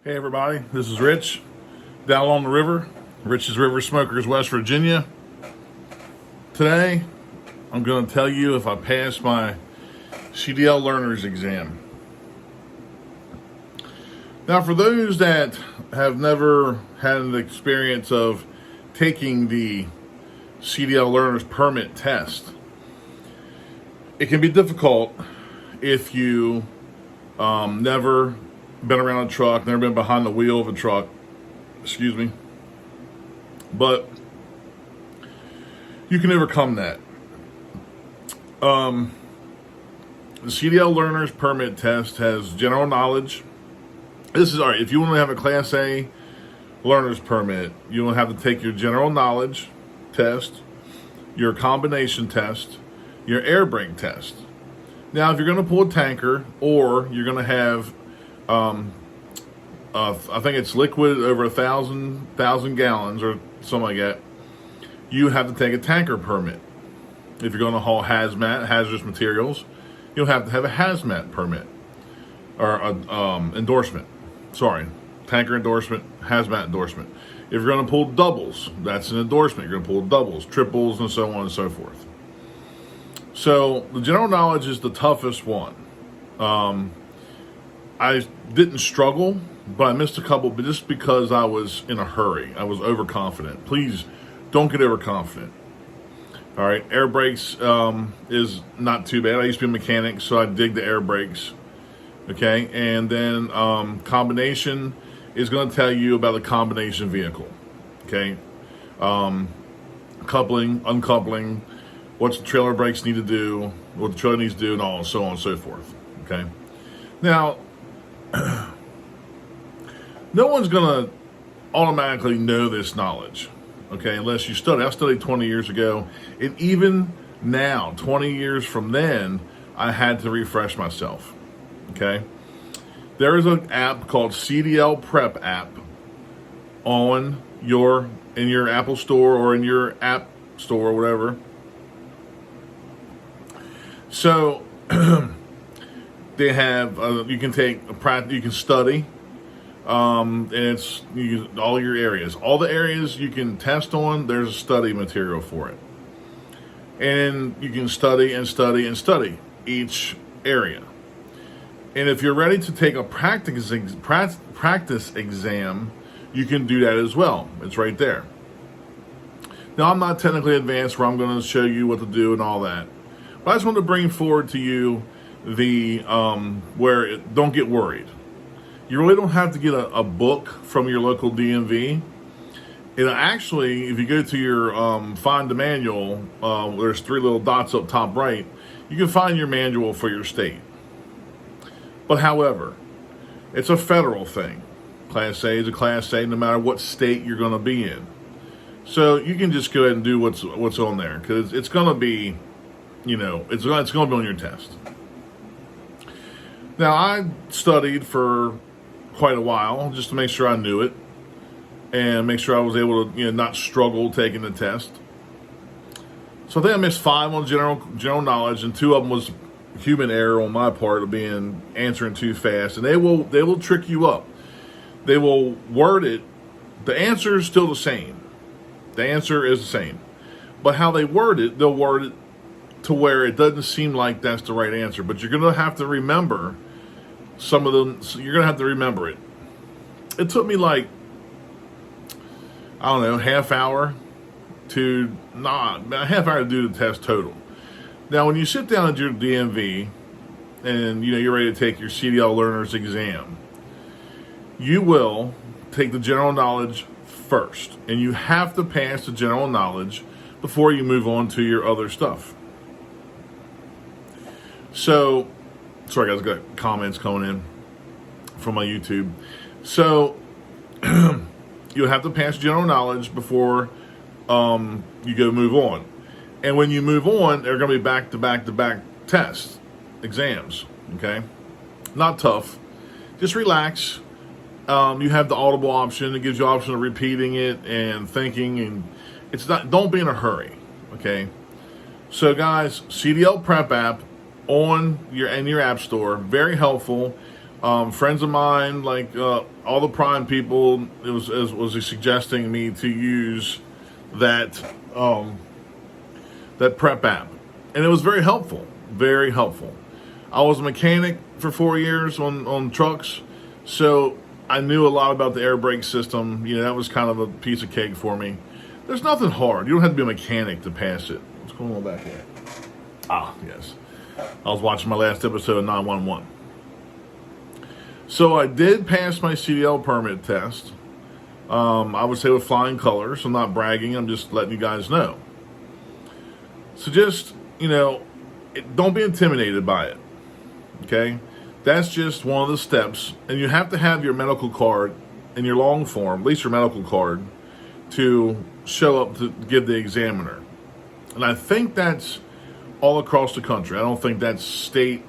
Hey everybody, this is Rich, down on the river, Rich's River Smokers, West Virginia. Today, I'm going to tell you if I passed my Cdl Learners Exam. Now, for those that have never had an experience of taking the Cdl Learners Permit test, it can be difficult if you never been around a truck, never been behind the wheel of a truck, but you can overcome that. The Cdl Learners Permit test has general knowledge. This is all right. If you want to have a Class A learner's permit, you will have to take your general knowledge test, your combination test, your air brake test. Now, if you're going to pull a tanker or you're going to have I think it's liquid over 1,000 gallons or something like that, you have to take a tanker permit. If you're going to haul hazardous materials, you'll have to have a hazmat permit or endorsement. Tanker endorsement, hazmat endorsement. If you're going to pull doubles, that's an endorsement. You're going to pull doubles, triples, and so on and so forth. So the general knowledge is the toughest one. I didn't struggle, but I missed a couple, but just because I was in a hurry. I was overconfident. Please don't get overconfident. All right, air brakes is not too bad. I used to be a mechanic, so I dig the air brakes. Okay, and then combination is going to tell you about the combination vehicle. Okay, coupling, uncoupling, what the trailer brakes need to do, what the trailer needs to do, and all, so on and so forth. Okay, now no one's going to automatically know this knowledge, okay, unless you study. I studied 20 years ago, and even now, 20 years from then, I had to refresh myself, okay? There is an app called Cdl Prep App in your Apple Store or in your App Store or whatever. So they have you can study. And it's all your areas. All the areas you can test on, there's a study material for it. And you can study and study and study each area. And if you're ready to take a practice exam, you can do that as well. It's right there. Now, I'm not technically advanced where I'm going to show you what to do and all that. But I just want to bring forward to you the don't get worried. You really don't have to get a book from your local DMV. And actually, if you go to your find the manual, there's 3 little dots up top right. You can find your manual for your state. But however, it's a federal thing. Class A is a Class A no matter what state you're going to be in. So you can just go ahead and do what's on there because it's going to be, it's going to be on your test. Now, I studied for quite a while just to make sure I knew it and make sure I was able to not struggle taking the test. So I think I missed 5 on general knowledge, and 2 of them was human error on my part of answering too fast. And they will trick you up. They will word it. The answer is still the same. The answer is the same, but how they word it, they'll word it to where it doesn't seem like that's the right answer. But you're going to have to remember some of them. So you're going to have to remember it. It took me like, I don't know, half hour to do the test total. Now, when you sit down at your DMV and you're ready to take your Cdl Learners Exam, you will take the general knowledge first, and you have to pass the general knowledge before you move on to your other stuff. So, sorry guys, I got comments coming in from my YouTube. So, you'll have to pass general knowledge before you go move on. And when you move on, they're going to be back-to-back tests, exams, okay? Not tough. Just relax. You have the audible option. It gives you the option of repeating it and thinking, and don't be in a hurry, okay? So guys, Cdl Prep App in your App Store, very helpful. Friends of mine, like all the Prime people, was suggesting me to use that that prep app, and it was very helpful. Very helpful. I was a mechanic for 4 years on trucks, so I knew a lot about the air brake system. You know, that was kind of a piece of cake for me. There's nothing hard. You don't have to be a mechanic to pass it. What's going on back here? Ah, yes. I was watching my last episode of 911. So I did pass my CDL permit test. I would say with flying colors. I'm not bragging. I'm just letting you guys know. So just, you know, don't be intimidated by it. Okay? That's just one of the steps. And you have to have your medical card in your long form, at least your medical card, to show up to give the examiner. And I think that's all across the country. I don't think that's a state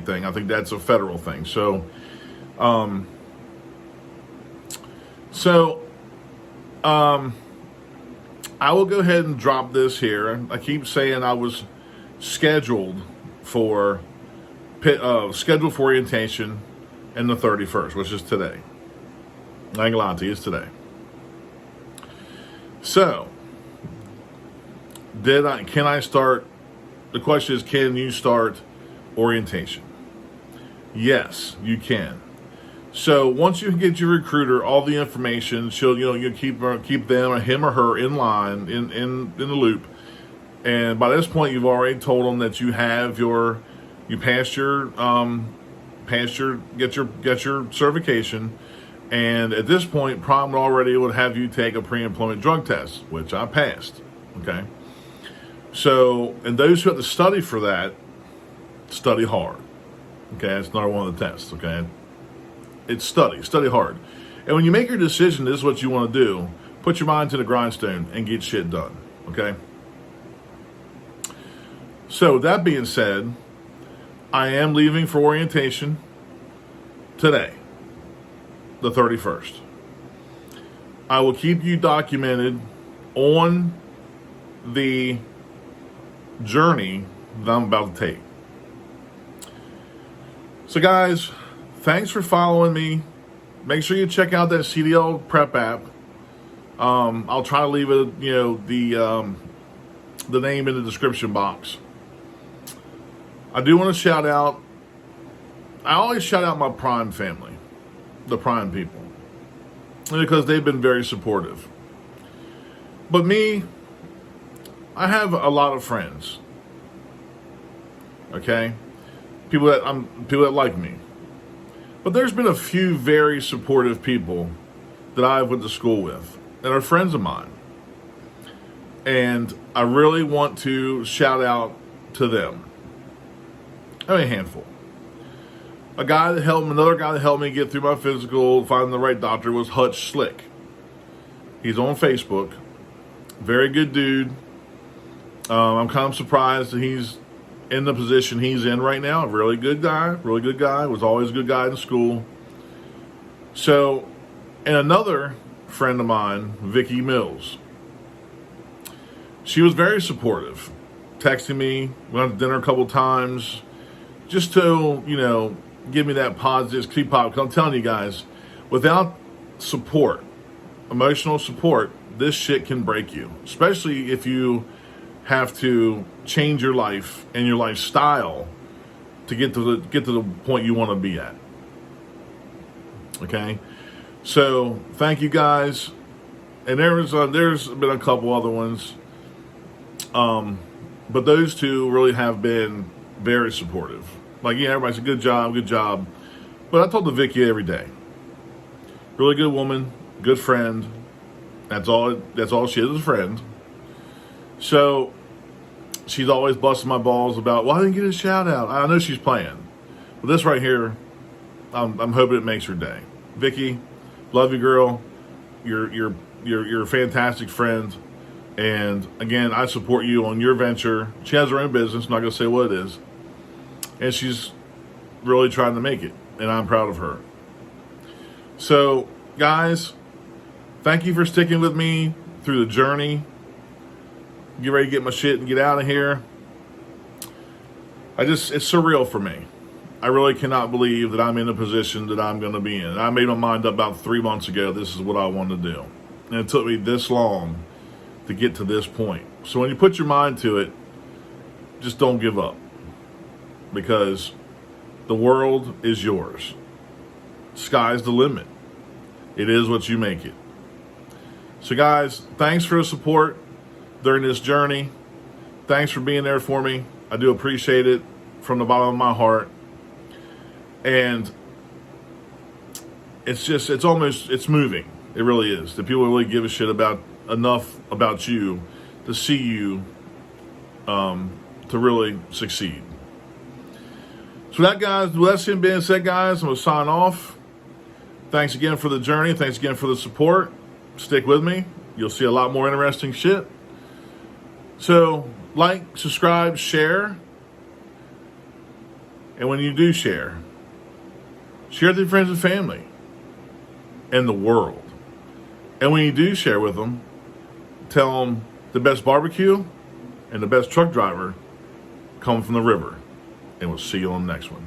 thing. I think that's a federal thing. So, I will go ahead and drop this here. I keep saying I was scheduled for orientation in the 31st, which is today. I ain't gonna lie to you, it's today. So, can I start? The question is, can you start orientation? Yes, you can. So once you get your recruiter all the information, you'll keep them, him or her, in line, in the loop. And by this point, you've already told them that you passed your certification. And at this point, Prom already would have you take a pre-employment drug test, which I passed. Okay. So, and those who have to study for that, study hard. Okay, that's another one of the tests. Okay, it's study hard. And when you make your decision, this is what you want to do. Put your mind to the grindstone and get shit done. Okay. So with that being said, I am leaving for orientation today, the 31st. I will keep you documented on the journey that I'm about to take. So guys, thanks for following me. Make sure you check out that Cdl Prep App. I'll try to leave it, the name in the description box. I do want to shout out. I always shout out my Prime family, the Prime people, because they've been very supportive. But me, I have a lot of friends. Okay, people that like me. But there's been a few very supportive people that I went to school with that are friends of mine. And I really want to shout out to them. I mean, a handful. Another guy that helped me get through my physical, finding the right doctor, was Hutch Slick. He's on Facebook. Very good dude. I'm kind of surprised that he's in the position he's in right now. A really good guy. Was always a good guy in school. So, and another friend of mine, Vicky Mills. She was very supportive. Texting me, went out to dinner a couple times, just to, give me that positive, keep pop. Because I'm telling you guys, without support, emotional support, this shit can break you. Especially if you have to change your life and your lifestyle to get to the point you want to be at. Okay, so thank you guys. And there's been a couple other ones, but those two really have been very supportive. Like, yeah, everybody said good job. But I told the Vicky every day, really good woman, good friend. That's all she is, a friend. So she's always busting my balls about, well, I didn't get a shout out. I know she's playing. But this right here, I'm hoping it makes her day. Vicky, love you, girl. You're a fantastic friend. And again, I support you on your venture. She has her own business, I'm not gonna say what it is. And she's really trying to make it. And I'm proud of her. So, guys, thank you for sticking with me through the journey. Get ready to get my shit and get out of here. It's surreal for me. I really cannot believe that I'm in a position that I'm going to be in. I made my mind up about 3 months ago. This is what I want to do. And it took me this long to get to this point. So when you put your mind to it, just don't give up. Because the world is yours. Sky's the limit. It is what you make it. So guys, thanks for the support during this journey. Thanks for being there for me. I do appreciate it from the bottom of my heart. And it's moving. It really is. The people really give a shit enough about you to see you to really succeed. So with that being said, guys, I'm going to sign off. Thanks again for the journey. Thanks again for the support. Stick with me. You'll see a lot more interesting shit. So, like, subscribe, share. And when you do share with your friends and family and the world. And when you do share with them, tell them the best barbecue and the best truck driver come from the river. And we'll see you on the next one.